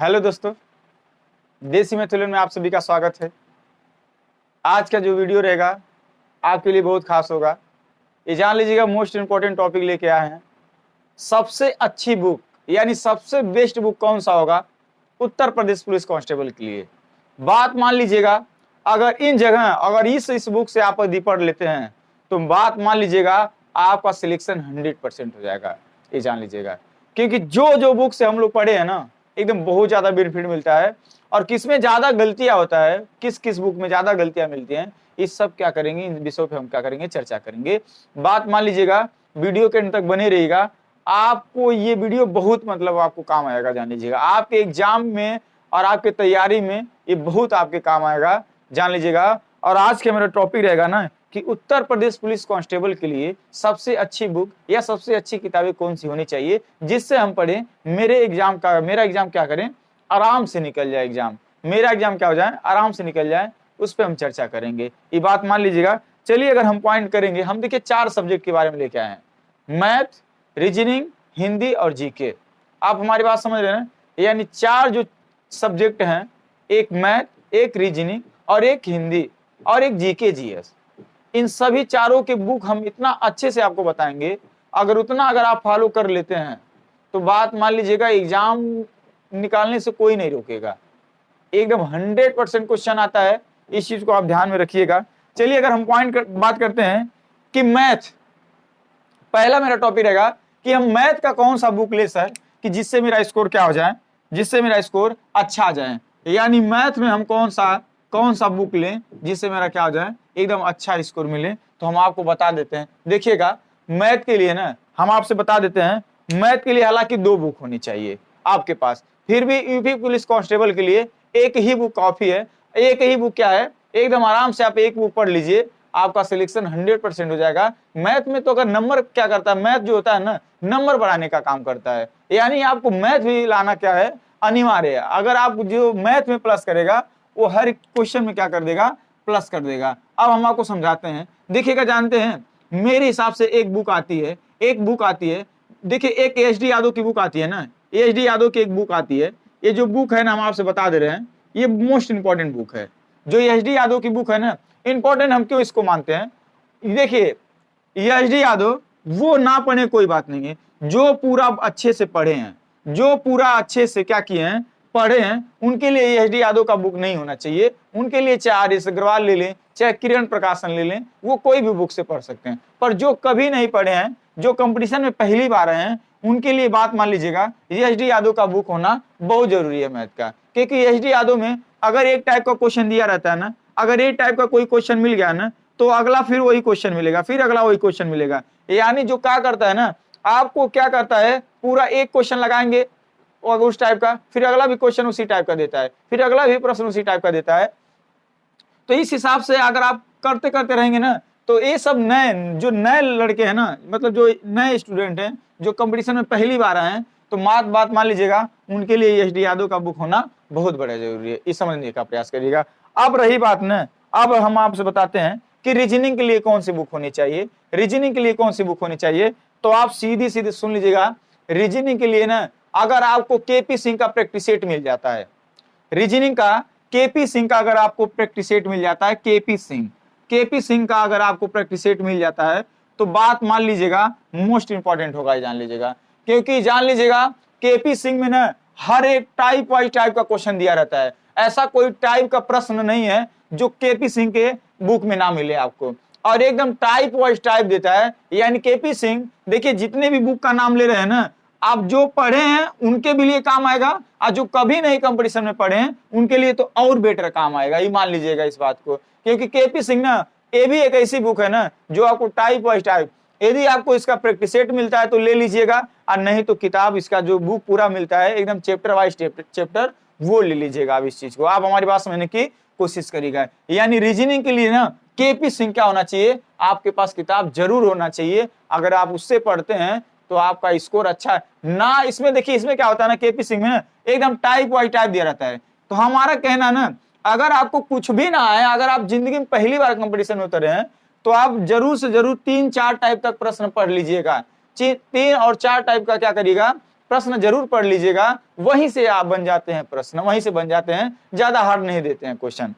Hello दोस्तों, देसी मैथुलन में आप सभी का स्वागत है। आज का जो वीडियो रहेगा आपके लिए बहुत खास होगा। ये जान लीजिएगा, मोस्ट इंपॉर्टेंट टॉपिक लेके आए हैं। सबसे अच्छी बुक यानी सबसे बेस्ट बुक कौन सा होगा उत्तर प्रदेश पुलिस कांस्टेबल के लिए। बात मान लीजिएगा, अगर इस बुक से आप यदि पढ़ लेते हैं तो बात मान लीजिएगा आपका सिलेक्शन 100% हो जाएगा। ये जान लीजिएगा, क्योंकि जो बुक से हम लोग पढ़े हैं ना, एकदम बहुत ज्यादा बेनिफिट मिलता है। और किसमें ज्यादा गलतियां होता है, किस बुक में ज्यादा गलतियां मिलती हैं, इस सब क्या करेंगे, इन विषयों पे हम क्या करेंगे, चर्चा करेंगे। बात मान लीजिएगा, वीडियो के अंत तक बने रहिएगा। आपको ये वीडियो बहुत आपको काम आएगा। जान लीजिएगा, आपके एग्जाम में और आपके तैयारी में ये बहुत आपके काम आएगा, जान लीजिएगा। और आज के मेरा टॉपिक रहेगा ना कि उत्तर प्रदेश पुलिस कांस्टेबल के लिए सबसे अच्छी बुक या सबसे अच्छी किताबें कौन सी होनी चाहिए, जिससे हम पढ़ें मेरा एग्जाम क्या करें, आराम से निकल जाए एग्जाम, मेरा एग्जाम क्या हो जाए, आराम से निकल जाए। उस पर हम चर्चा करेंगे, ये बात मान लीजिएगा। चलिए अगर हम पॉइंट करेंगे, हम देखिए 4 सब्जेक्ट के बारे में लेके आए हैं, मैथ, रीजनिंग, हिंदी और जीके। आप हमारी बात समझ रहे हैं, यानी 4 जो सब्जेक्ट हैं, एक मैथ, एक रीजनिंग और एक हिंदी और एक जीके जीएस। इन सभी चारों के बुक हम इतना अच्छे से आपको बताएंगे, अगर आप फॉलो कर लेते हैं तो बात मान लीजिएगा एग्जाम निकालने से कोई नहीं रोकेगा। एकदम 100% क्वेश्चन आता है, इस चीज को आप ध्यान में रखिएगा। चलिए अगर हम बात करते हैं कि मैथ, पहला मेरा टॉपिक रहेगा कि हम मैथ का कौन सा बुक ले सर कि जिससे मेरा स्कोर क्या हो जाए, जिससे मेरा स्कोर अच्छा आ जाए। यानी मैथ में हम कौन सा बुक लें जिससे मेरा क्या हो जाए, एकदम अच्छा स्कोर मिले। तो हम आपको बता देते हैं, देखिएगा मैथ के लिए ना हम आपसे बता देते हैं, मैथ के लिए हालांकि 2 बुक होनी चाहिए आपके पास, फिर भी यूपी पुलिस कांस्टेबल के लिए एक ही बुक काफी है। एक ही बुक क्या है, एकदम आराम से आप एक बुक पढ़ लीजिए, आपका सिलेक्शन 100% हो जाएगा। मैथ में तो अगर नंबर क्या करता है, मैथ जो होता है ना, नंबर बढ़ाने का काम करता है। यानी आपको मैथ भी लाना क्या है, अनिवार्य है। अगर आप जो मैथ में प्लस करेगा वो हर क्वेश्चन में क्या कर देगा, प्लस कर देगा। अब हम आपको समझाते हैं, देखिएगा, जानते हैं मेरे हिसाब से एक बुक आती है, देखिए एक एच डी यादव की बुक आती है ना, एच डी यादव की एक बुक आती है। ये जो बुक है ना, हम आपसे बता दे रहे हैं, ये मोस्ट इंपॉर्टेंट बुक है। जो एच डी यादव की बुक है ना, इंपॉर्टेंट हम क्यों इसको मानते हैं, देखिए एच डी यादव वो ना पढ़े कोई बात नहीं है, जो पूरा अच्छे से पढ़े हैं, जो पूरा अच्छे से क्या किए हैं, पढ़े हैं, उनके लिए एच डी यादव का बुक नहीं होना चाहिए। उनके लिए चाहे आर.एस. अग्रवाल ले लें, चाहे किरण प्रकाशन ले लें, वो कोई भी बुक से पढ़ सकते हैं। पर जो कभी नहीं पढ़े हैं, जो कंपटीशन में पहली बार आए हैं, उनके लिए बात मान लीजिएगा, एच डी यादव का बुक होना बहुत जरूरी है मैथ का। क्योंकि एच डी यादव में अगर एक टाइप का क्वेश्चन दिया रहता है ना, अगर एक टाइप का कोई क्वेश्चन मिल गया ना, तो अगला फिर वही क्वेश्चन मिलेगा, फिर अगला वही क्वेश्चन मिलेगा। यानी जो क्या करता है ना, आपको क्या करता है, पूरा एक क्वेश्चन लगाएंगे और उस टाइप का, फिर अगला भी क्वेश्चन उसी टाइप का देता है, फिर अगला भी प्रश्न उसी टाइप का देता है। तो इस हिसाब से अगर आप करते करते रहेंगे ना, तो ये सब नए लड़के हैं ना, मतलब जो नए स्टूडेंट हैं, जो कंपटीशन में पहली बार आए हैं, तो बात मान लीजिएगा, उनके लिए एच डी यादव का बुक होना बहुत बड़ा जरूरी है। इस समझने का प्रयास करिएगा। अब रही बात ना, अब हम आपसे बताते हैं कि रीजनिंग के लिए कौन सी बुक होनी चाहिए। रीजनिंग के लिए कौन सी बुक होनी चाहिए, तो आप सीधी सुन लीजिएगा। रीजनिंग के लिए ना, अगर आपको केपी सिंह का प्रैक्टिस सेट मिल जाता है, रीजनिंग का केपी सिंह का अगर आपको प्रैक्टिस सेट मिल जाता है, केपी सिंह का अगर आपको प्रैक्टिस सेट मिल जाता है, तो बात मान लीजिएगा मोस्ट इंपॉर्टेंट होगा, जान लीजिएगा। क्योंकि जान लीजिएगा केपी सिंह में ना हर एक टाइप वाइज टाइप का क्वेश्चन दिया रहता है। ऐसा कोई टाइप का प्रश्न नहीं है जो केपी सिंह के बुक में ना मिले आपको, और एकदम टाइप वाइज टाइप देता है। यानी केपी सिंह, देखिए जितने भी बुक का नाम ले रहे हैं ना, आप जो पढ़े हैं उनके भी लिए काम आएगा, और जो कभी नहीं कंपटीशन में पढ़े हैं उनके लिए तो और बेटर काम आएगा, ये मान लीजिएगा इस बात को। क्योंकि केपी सिंह ना, ये भी एक ऐसी बुक है ना जो आपको टाइप वाइज टाइप, यदि आपको इसका प्रैक्टिस सेट मिलता है तो ले लीजिएगा, और नहीं तो किताब इसका जो बुक पूरा मिलता है एकदम चैप्टर वाइज चैप्टर, वो ले लीजिएगा। आप इस चीज को आप हमारी बात समझने की कोशिश करिएगा। यानी रीजनिंग के लिए ना केपी सिंह क्या होना चाहिए, आपके पास किताब जरूर होना चाहिए। अगर आप उससे पढ़ते हैं तो आपका स्कोर अच्छा है ना। इसमें देखिए, इसमें क्या होता है ना, केपी सिंह में ना एकदम टाइप वाइज टाइप दिया रहता है। तो हमारा कहना ना, अगर आपको कुछ भी ना आए, अगर आप जिंदगी में पहली बार कंपटीशन में उतरे हैं, तो आप जरूर से जरूर 3-4 टाइप तक प्रश्न पढ़ लीजिएगा। 3 और 4 टाइप का क्या करिएगा, प्रश्न जरूर पढ़ लीजिएगा, वहीं से आप बन जाते हैं प्रश्न, वहीं से बन जाते हैं, ज्यादा हार्ड नहीं देते हैं क्वेश्चन।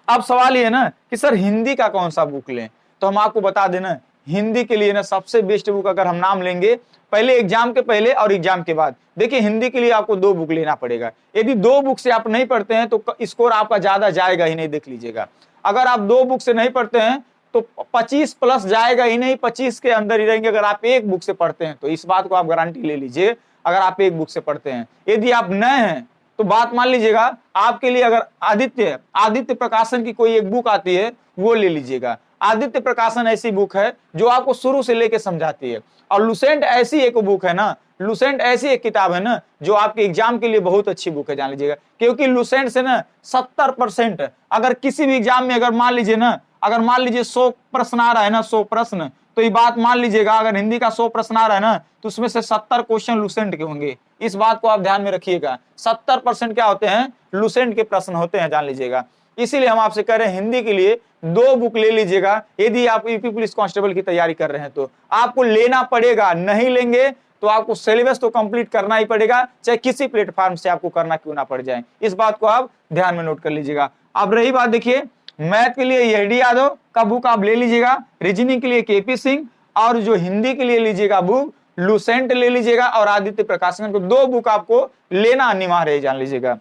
अब सवाल ये ना कि सर हिंदी का कौन सा बुक लें, तो हम आपको बता देना हिंदी के लिए ना सबसे बेस्ट बुक अगर हम नाम लेंगे, पहले एग्जाम के पहले और एग्जाम के बाद, देखिए हिंदी के लिए आपको 2 बुक लेना पड़ेगा। यदि 2 बुक से आप नहीं पढ़ते हैं तो स्कोर आपका ज्यादा जाएगा ही नहीं, देख लीजिएगा। अगर आप 2 बुक से नहीं पढ़ते हैं तो 25 प्लस जाएगा ही नहीं, 25 के अंदर ही रहेंगे अगर आप 1 बुक से पढ़ते हैं तो। इस बात को आप गारंटी ले लीजिए, अगर आप 1 बुक से पढ़ते हैं। यदि आप नए हैं तो बात मान लीजिएगा, आपके लिए अगर आदित्य प्रकाशन की कोई एक बुक आती है वो ले लीजिएगा। आदित्य प्रकाशन ऐसी बुक है जो आपको शुरू से लेके समझाती है। और लुसेंट ऐसी एक बुक है ना, लुसेंट ऐसी एक किताब है ना जो आपके एग्जाम के लिए बहुत अच्छी बुक है, जान लीजिएगा। क्योंकि लुसेंट से ना 70% अगर किसी भी एग्जाम में अगर मान लीजिए 100 प्रश्न आ रहा है ना, 100 प्रश्न, तो ये बात मान लीजिएगा अगर हिंदी का 100 प्रश्न आ रहा है ना तो उसमें से 70 क्वेश्चन लुसेंट के होंगे। इस बात को आप ध्यान में रखिएगा, 70% क्या होते हैं, लुसेंट के प्रश्न होते हैं, जान लीजिएगा। इसीलिए हम आपसे कह रहे हैं हिंदी के लिए 2 बुक ले लीजिएगा। यदि आप यूपी पुलिस कांस्टेबल की तैयारी कर रहे हैं तो आपको लेना पड़ेगा, नहीं लेंगे तो आपको सिलेबस तो कंप्लीट करना ही पड़ेगा, चाहे किसी प्लेटफॉर्म से आपको करना क्यों ना पड़ जाए। इस बात को आप ध्यान में नोट कर लीजिएगा। अब रही बात, देखिए मैथ के लिए एडी यादव का बुक आप ले लीजिएगा, रीजनिंग के लिए केपी सिंह, और जो हिंदी के लिए लीजिएगा बुक लुसेंट ले लीजिएगा, और आदित्य प्रकाशन को 2 बुक आपको लेना अनिवार्य है, जान लीजिएगा।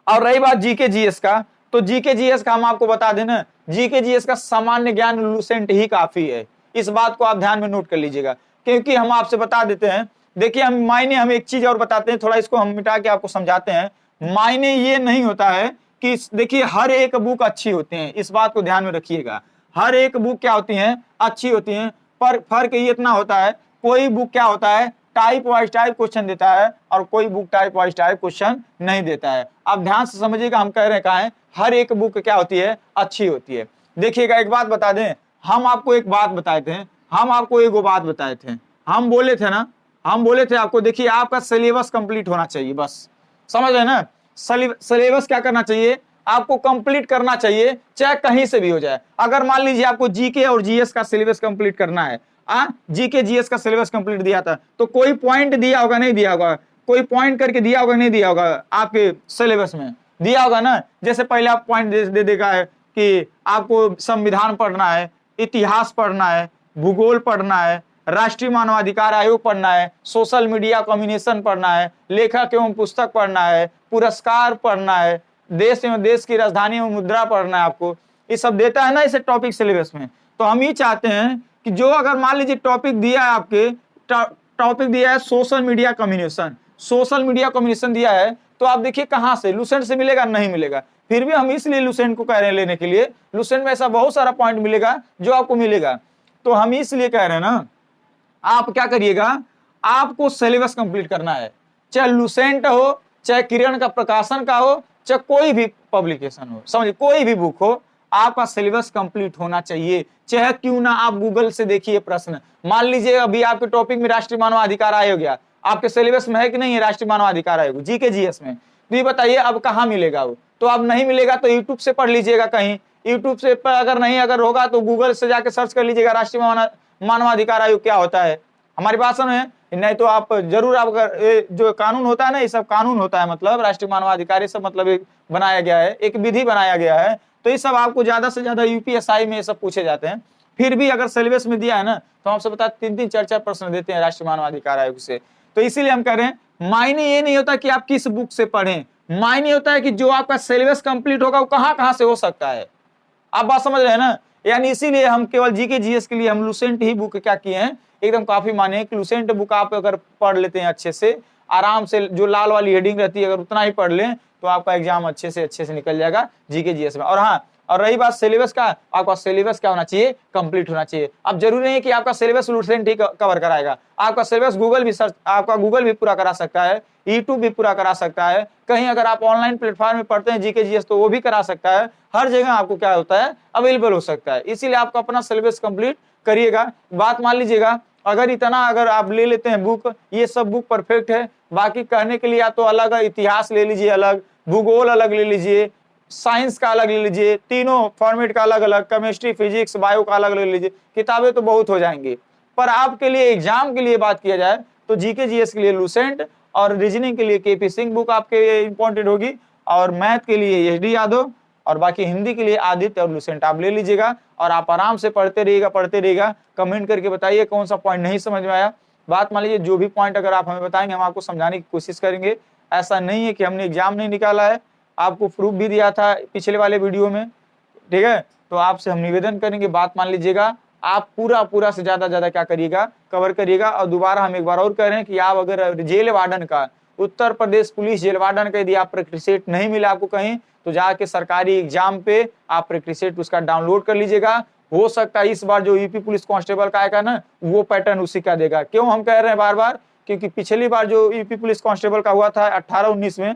और रही बात जीके जीएस का, तो जीके जीएस का हम आपको बता देना, जीके जीएस का सामान्य ज्ञान लुसेंट ही काफी है। इस बात को आप ध्यान में नोट कर लीजिएगा, क्योंकि हम आपसे बता देते हैं, देखिए हम एक चीज और बताते हैं, थोड़ा इसको हम मिटा के आपको समझाते हैं। मायने ये नहीं होता है कि देखिए हर एक बुक अच्छी होती है, इस बात को ध्यान में रखिएगा। हर एक बुक क्या होती है, अच्छी होती है, पर फर्क ये इतना होता है, कोई बुक क्या होता है, टाइप वाइज टाइप क्वेश्चन देता है, और कोई book type wise type question नहीं देता है। आप ध्यान से समझिएगा, हम कह रहे हैं कहा है हर एक बुक क्या होती है, अच्छी होती है। देखिएगा एक बात बता दें, हम आपको एक बात बताए थे, हम आपको एक बात बताए थे, हम बोले थे आपको, देखिए आपका सिलेबस कंप्लीट होना चाहिए, बस समझ रहे ना। सिलेबस क्या करना चाहिए, आपको कंप्लीट करना चाहिए, चाहे कहीं से भी हो जाए। अगर मान लीजिए आपको जीके और जीएस का सिलेबस कंप्लीट करना है, जीके जीएस का सिलेबस कंप्लीट दिया था तो कोई पॉइंट दिया होगा, नहीं दिया होगा, कोई पॉइंट करके दिया होगा, नहीं दिया होगा, आपके सिलेबस में दिया होगा ना। जैसे पहले आप पॉइंट दे देगा है कि आपको संविधान पढ़ना है, इतिहास पढ़ना है, भूगोल पढ़ना है, राष्ट्रीय मानवाधिकार आयोग पढ़ना है, सोशल मीडिया कम्युनिकेशन पढ़ना है, लेखक एवं पुस्तक पढ़ना है, पुरस्कार पढ़ना है, देश एवं देश की राजधानी एवं मुद्रा पढ़ना है, आपको ये सब देता है ना इसे टॉपिक सिलेबस में। तो हम ये चाहते हैं कि जो अगर मान लीजिए टॉपिक दिया है, आपके टॉपिक दिया है सोशल मीडिया कम्युनिकेशन दिया है, तो आप देखिए कहाँ से, लुसेंट से मिलेगा, नहीं मिलेगा। फिर भी हम इसलिए लुसेंट को कह रहे हैं लेने के लिए, लुसेंट में ऐसा बहुत सारा पॉइंट मिलेगा जो आपको मिलेगा, तो हम इसलिए कह रहे हैं ना, आप क्या करिएगा, आपको सिलेबस कंप्लीट करना है, चाहे लुसेंट हो, चाहे किरण का प्रकाशन का हो, चाहे कोई भी पब्लिकेशन हो, समझिए कोई भी बुक हो, आपका सिलेबस कंप्लीट होना चाहिए। चाहे क्यों ना आप गूगल से देखिए प्रश्न, मान लीजिए अभी आपके टॉपिक में राष्ट्रीय मानवाधिकार आयोग गया, आपके सिलेबस में है कि नहीं है राष्ट्रीय मानवाधिकार आयोग जीके जीएस में, तो ये बताइए अब कहाँ मिलेगा वो, तो अब नहीं मिलेगा तो यूट्यूब से पढ़ लीजिएगा कहीं, यूट्यूब से अगर होगा तो गूगल से जाके सर्च कर लीजिएगा राष्ट्रीय मानवाधिकार आयोग क्या होता है, हमारी भाषा में। नहीं तो आप जरूर, आप जो कानून होता है ना, ये सब कानून होता है, मतलब राष्ट्रीय मानवाधिकार ये सब मतलब एक बनाया गया है, एक विधि बनाया गया है, तो ये सब आपको ज्यादा से ज्यादा यूपीएसआई में ये सब पूछे जाते हैं। फिर भी अगर सिलेबस में दिया है ना तो आपसे बता 3-3 4-4 प्रश्न देते हैं राष्ट्रीय मानवाधिकार आयोग से। तो इसीलिए हम कह रहे हैं मायने ये नहीं होता कि आप किस बुक से पढ़ें, मायने होता है कि जो आपका सिलेबस कंप्लीट होगा वो कहाँ से हो सकता है। आप बात समझ रहे हैं ना, यानी इसीलिए हम केवल जीके जीएस के लिए हम लुसेंट ही बुक क्या किए हैं, एकदम काफी माने कि लुसेंट बुक आप अगर पढ़ लेते हैं अच्छे से, आराम से, जो लाल वाली हेडिंग रहती है अगर उतना ही पढ़ लें तो आपका एग्जाम अच्छे से निकल जाएगा जीके जीएस में। और हाँ, और रही बात सिलेबस का, आपका सिलेबस क्या होना चाहिए, कंप्लीट होना चाहिए। अब जरूरी नहीं है कि आपका सिलेबस लुसेंट ही कवर कराएगा, आपका सिलेबस गूगल भी पूरा करा सकता है, यूट्यूब भी पूरा करा सकता है, कहीं अगर आप ऑनलाइन प्लेटफॉर्म में पढ़ते हैं जीके जीएस तो वो भी करा सकता है, हर जगह आपको क्या होता है, अवेलेबल हो सकता है। इसीलिए आपको अपना सिलेबस कंप्लीट करिएगा। बात मान लीजिएगा, अगर आप ले लेते हैं बुक, ये सब बुक परफेक्ट है, बाकी कहने के लिए या तो अलग इतिहास ले लीजिए, अलग भूगोल अलग ले लीजिए, साइंस का अलग ले लीजिए, तीनों फॉर्मेट का अलग अलग, केमिस्ट्री फिजिक्स बायो का अलग ले लीजिए, किताबें तो बहुत हो जाएंगी। पर आपके लिए एग्जाम के लिए बात किया जाए तो जीके जीएस के लिए लुसेंट और रीजनिंग के लिए केपी सिंह बुक आपके इंपॉर्टेंट होगी, और मैथ के लिए एच डी यादव, और बाकी हिंदी के लिए आदित्य और लुसेंट आप ले लीजिएगा और आप आराम से पढ़ते रहिएगा। कमेंट करके बताइए कौन सा पॉइंट नहीं समझ में आया। बात मान लीजिए जो भी पॉइंट अगर आप हमें बताएंगे हम आपको समझाने की कोशिश करेंगे। ऐसा नहीं है कि हमने एग्जाम नहीं निकाला है, आपको प्रूफ भी दिया था पिछले वाले वीडियो में, ठीक है। तो आपसे हम निवेदन करेंगे, बात मान लीजिएगा, आप पूरा से ज्यादा क्या करिएगा, कवर करिएगा। और दोबारा हम एक बार और कह रहे हैं कि आप अगर जेल वार्डन का, Uttar Pradesh police jail warden का यदि आप प्रैक्टिसेट नहीं मिला आपको कहीं, तो जाके सरकारी एग्जाम पे आप प्रैक्टिसेट उसका डाउनलोड कर लीजिएगा। हो सकता है इस बार जो यूपी पुलिस कांस्टेबल का आएगा ना, वो पैटर्न उसी का देगा। क्यों हम कह रहे हैं बार बार, क्योंकि पिछली बार जो यूपी पुलिस कांस्टेबल का हुआ था 18-19 में,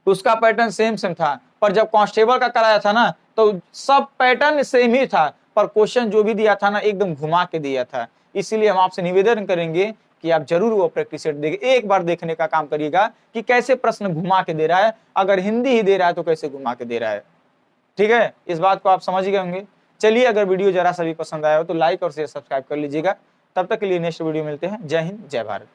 उसका पैटर्न सेम था, पर जब कांस्टेबल का कराया था ना तो सब पैटर्न सेम ही था, पर क्वेश्चन जो भी दिया था ना एकदम घुमा के दिया था। इसीलिए हम आपसे निवेदन करेंगे कि आप जरूर वो प्रैक्टिस सेट देखिए, एक बार देखने का काम करिएगा कि कैसे प्रश्न घुमा के दे रहा है, अगर हिंदी ही दे रहा है तो कैसे घुमा के दे रहा है, ठीक है। इस बात को आप समझ गए होंगे। चलिए, अगर वीडियो जरा सा भी पसंद आया हो तो लाइक और शेयर सब्सक्राइब कर लीजिएगा। तब तक के लिए नेक्स्ट वीडियो मिलते हैं। जय हिंद, जय भारत।